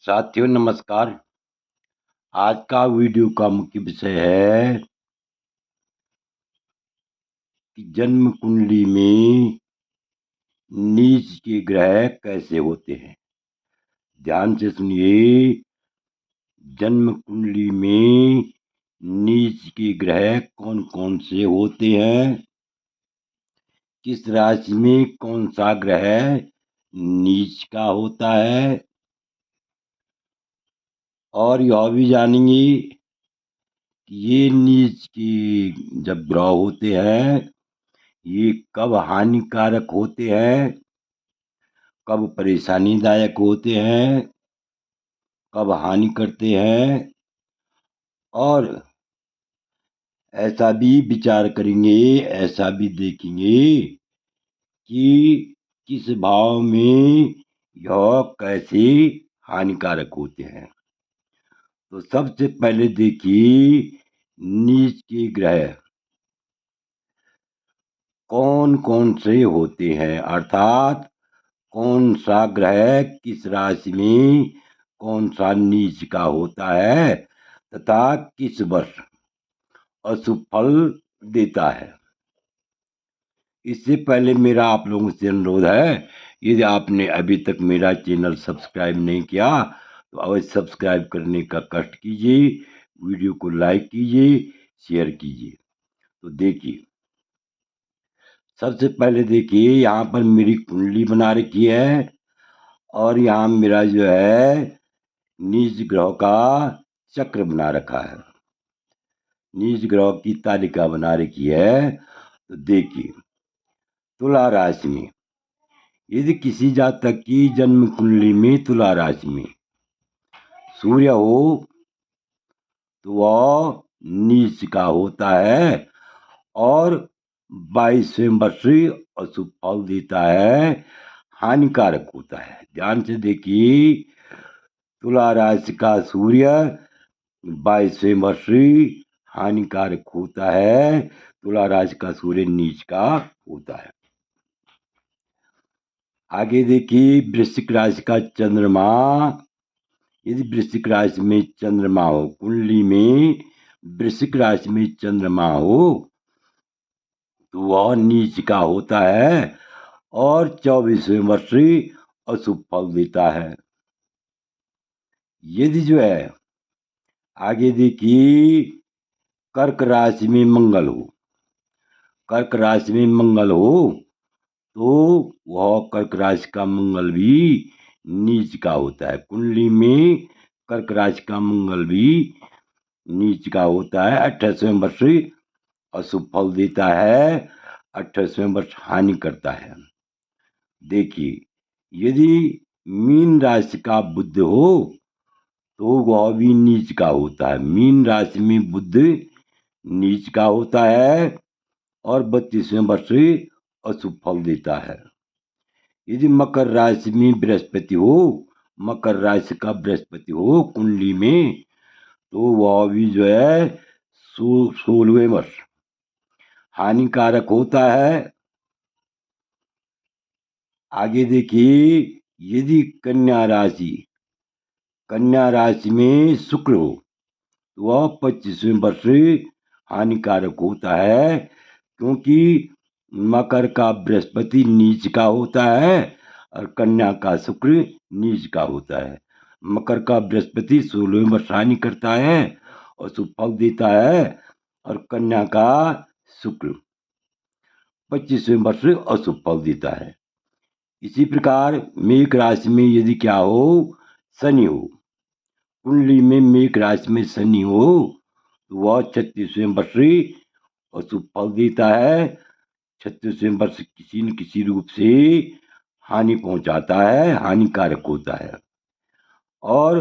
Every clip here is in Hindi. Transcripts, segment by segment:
साथियों नमस्कार। आज का वीडियो का मुख्य विषय है कि जन्म कुंडली में नीच के ग्रह कैसे होते हैं। ध्यान से सुनिए। जन्म कुंडली में नीच के ग्रह कौन कौन से होते हैं, किस राशि में कौन सा ग्रह नीच का होता है, और यह भी जानेंगे कि ये नीच के जब ग्रह होते हैं ये कब हानिकारक होते हैं, कब परेशानीदायक होते हैं, कब हानि करते हैं। और ऐसा भी विचार करेंगे, ऐसा भी देखेंगे कि किस भाव में यह कैसे हानिकारक होते हैं। तो सबसे पहले देखिए नीच के ग्रह कौन कौन से होते हैं, अर्थात कौन सा ग्रह किस राशि में कौन सा नीच का होता है तथा किस वर्ष अशुभ फल देता है। इससे पहले मेरा आप लोगों से अनुरोध है, यदि आपने अभी तक मेरा चैनल सब्सक्राइब नहीं किया तो अवश्य सब्सक्राइब करने का कष्ट कीजिए, वीडियो को लाइक कीजिए, शेयर कीजिए। तो देखिए सबसे पहले देखिए यहाँ पर मेरी कुंडली बना रखी है और यहाँ मेरा जो है नीच ग्रह का चक्र बना रखा है, नीच ग्रह की तालिका बना रखी है। तो देखिए तुला राशि में यदि किसी जातक की जन्म कुंडली में तुला राशि में सूर्य हो तो वह नीच का होता है और 22वें वर्ष अशुभ फल देता है, हानिकारक होता है। ध्यान से देखिए तुला राशि का सूर्य 22वें वर्ष हानिकारक होता है, तुला राशि का सूर्य नीच का होता है। आगे देखिए वृश्चिक राशि का चंद्रमा, यदि वृश्चिक राशि में चंद्रमा हो, कुंडली में वृश्चिक राशि में चंद्रमा हो तो वह नीच का होता है और 24वें वर्ष अशुभ फल देता है। यदि जो है आगे देखिए कर्क राशि में मंगल हो, कर्क राशि में मंगल हो तो वह कर्क राशि का मंगल भी नीच का होता है। कुंडली में कर्क राशि का मंगल भी नीच का होता है, 28वें वर्ष अशुभ फल देता है, 28वें वर्ष हानि करता है। देखिए यदि मीन राशि का बुध हो तो वह भी नीच का होता है, मीन राशि में बुध नीच का होता है और 32वें वर्ष अशुभ फल देता है। यदि मकर राशि में बृहस्पति हो, मकर राशि का बृहस्पति हो कुंडली में तो वह भी जो है 16वें वर्ष हानिकारक होता है। आगे देखिए यदि कन्या राशि में शुक्र हो तो वह 25वें वर्ष हानिकारक होता है, क्योंकि मकर का बृहस्पति नीच का होता है और कन्या का शुक्र नीच का होता है। मकर का बृहस्पति 16वें वर्ष हानि करता है और शुभ फल देता है और कन्या का शुक्र 25वें वर्ष अशुभ फल देता है। इसी प्रकार मेष राशि में यदि क्या हो, शनि हो, कुंडली में मेष राशि में शनि हो तो वह 36वें वर्ष अशुभ फल देता है, 36वें वर्ष किसी न किसी रूप से हानि पहुंचाता है, हानिकारक होता है। और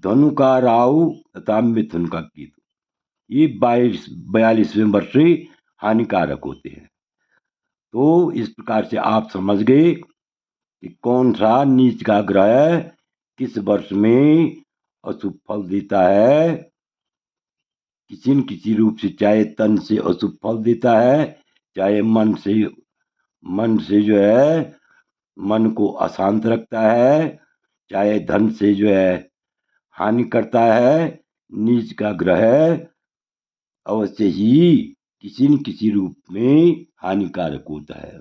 धनु का राहु तथा मिथुन का केतु ये 42वें वर्ष हानिकारक होते हैं। तो इस प्रकार से आप समझ गए कि कौन सा नीच का ग्रह किस वर्ष में अशुभ फल देता है, किसी न किसी रूप से, चाहे तन से अशुभ फल देता है, चाहे मन से जो है मन को अशांत रखता है, चाहे धन से जो है हानि करता है, नीच का ग्रह अवश्य ही किसी न किसी रूप में हानिकारक होता है।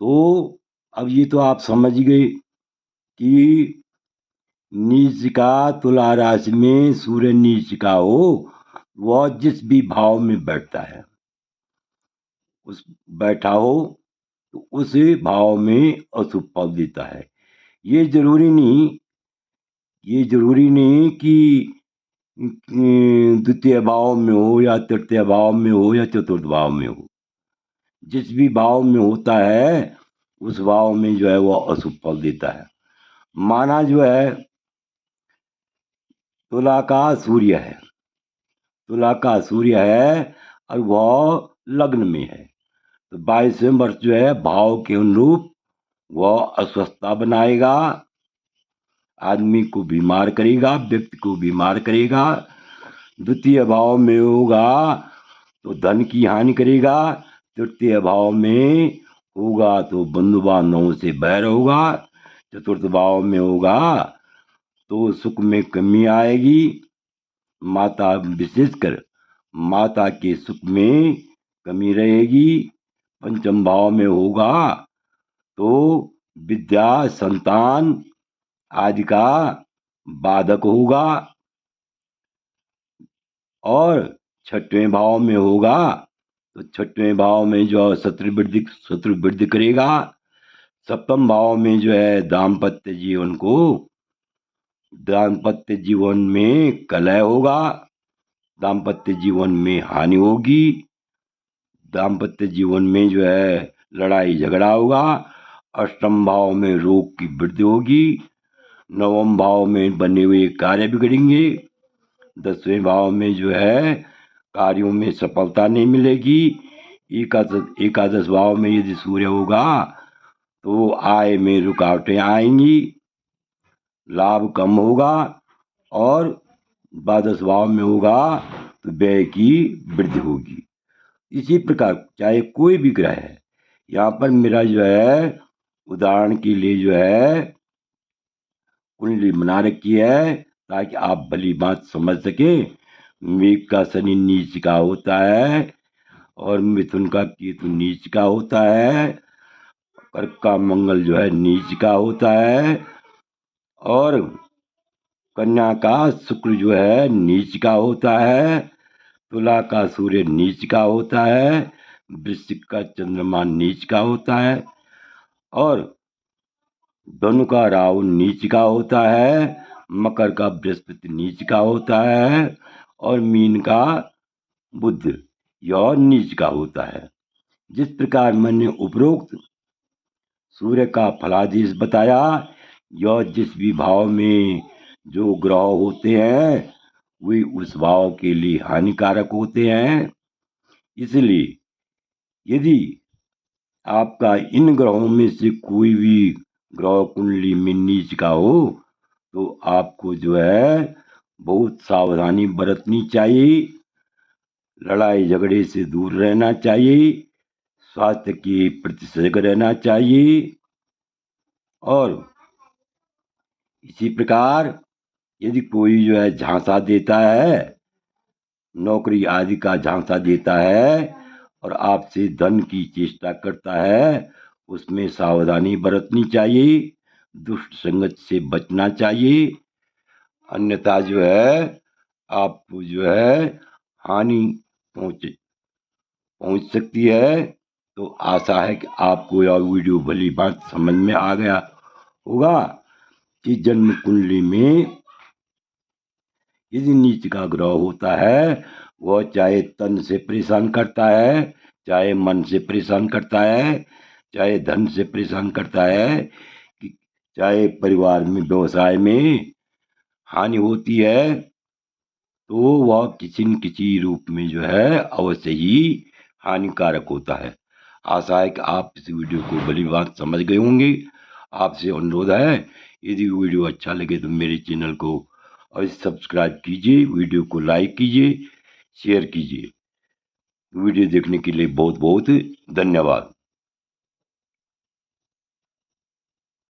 तो अब ये तो आप समझ गए कि नीच का तुला राशि में सूर्य नीच का हो, वह जिस भी भाव में बैठता है, उस बैठा हो तो उस भाव में अशुभ फल देता है। ये जरूरी नहीं कि द्वितीय भाव में हो या तृतीय भाव में हो या चतुर्थ भाव में हो। जिस भी भाव में होता है उस भाव में जो है वो अशुभ फल देता है। माना जो है तुला का सूर्य है, तुला का सूर्य है और वह लग्न में है, तो 22वें वर्ष जो है भाव के अनुरूप वह अस्वस्थता बनाएगा, आदमी को बीमार करेगा, व्यक्ति को बीमार करेगा। द्वितीय भाव में होगा तो धन की हानि करेगा, तृतीय भाव में होगा तो बंधु बांधवों से बैर होगा, चतुर्थ भाव में होगा तो सुख में कमी आएगी, माता विशेषकर माता के सुख में कमी रहेगी। पंचम भाव में होगा तो विद्या संतान आदि का बाधक होगा, और छठवें भाव में होगा तो छठवें भाव में जो शत्रु वृद्धि करेगा। सप्तम भाव में जो है दाम्पत्य जीवन में कलह होगा, दाम्पत्य जीवन में हानि होगी, दाम्पत्य जीवन में जो है लड़ाई झगड़ा होगा। अष्टम भाव में रोग की वृद्धि होगी, नवम भाव में बने हुए कार्य बिगड़ेंगे, 10वें भाव में जो है कार्यों में सफलता नहीं मिलेगी। एकादश भाव में यदि सूर्य होगा तो आय में रुकावटें आएंगी, लाभ कम होगा, और द्वादश भाव में होगा तो व्यय की वृद्धि होगी। इसी प्रकार चाहे कोई भी ग्रह है, यहाँ पर मेरा जो है उदाहरण के लिए जो है कुंडली बना रखी है ताकि आप भली बात समझ सकें। मेघ का शनि नीच का होता है और मिथुन का केतु नीच का होता है, कर्क का मंगल जो है नीच का होता है, और कन्या का शुक्र जो है नीच का होता है, तुला का सूर्य नीच का होता है, वृश्चिक का चंद्रमा नीच का होता है, और धनु का राहु नीच का होता है, मकर का बृहस्पति नीच का होता है, और मीन का बुध यह नीच का होता है। जिस प्रकार मैंने उपरोक्त सूर्य का फलादेश बताया, यह जिस भी भाव में जो ग्रह होते हैं वे उस भाव के लिए हानिकारक होते हैं। इसलिए यदि आपका इन ग्रहों में से कोई भी ग्रह कुंडली में नीच का हो तो आपको जो है बहुत सावधानी बरतनी चाहिए, लड़ाई झगड़े से दूर रहना चाहिए, स्वास्थ्य के प्रति सजग रहना चाहिए, और इसी प्रकार यदि कोई जो है झांसा देता है, नौकरी आदि का झांसा देता है और आपसे धन की चेष्टा करता है, उसमें सावधानी बरतनी चाहिए, दुष्ट संगत से बचना चाहिए, अन्यथा जो है आपको जो है हानि पहुंच सकती है। तो आशा है कि आपको यह वीडियो भली बात समझ में आ गया होगा कि जन्म कुंडली में यदि नीच का ग्रह होता है वह चाहे तन से परेशान करता है, चाहे मन से परेशान करता है, चाहे धन से परेशान करता है, चाहे परिवार में व्यवसाय में हानि होती है, तो वह किसी न किसी रूप में जो है अवश्य ही हानिकारक होता है। आशा है कि आप इस वीडियो को भली बात समझ गए होंगे। आपसे अनुरोध है यदि वीडियो अच्छा लगे तो मेरे चैनल को अवश्य सब्सक्राइब कीजिए, वीडियो को लाइक कीजिए, शेयर कीजिए। वीडियो देखने के लिए बहुत बहुत धन्यवाद।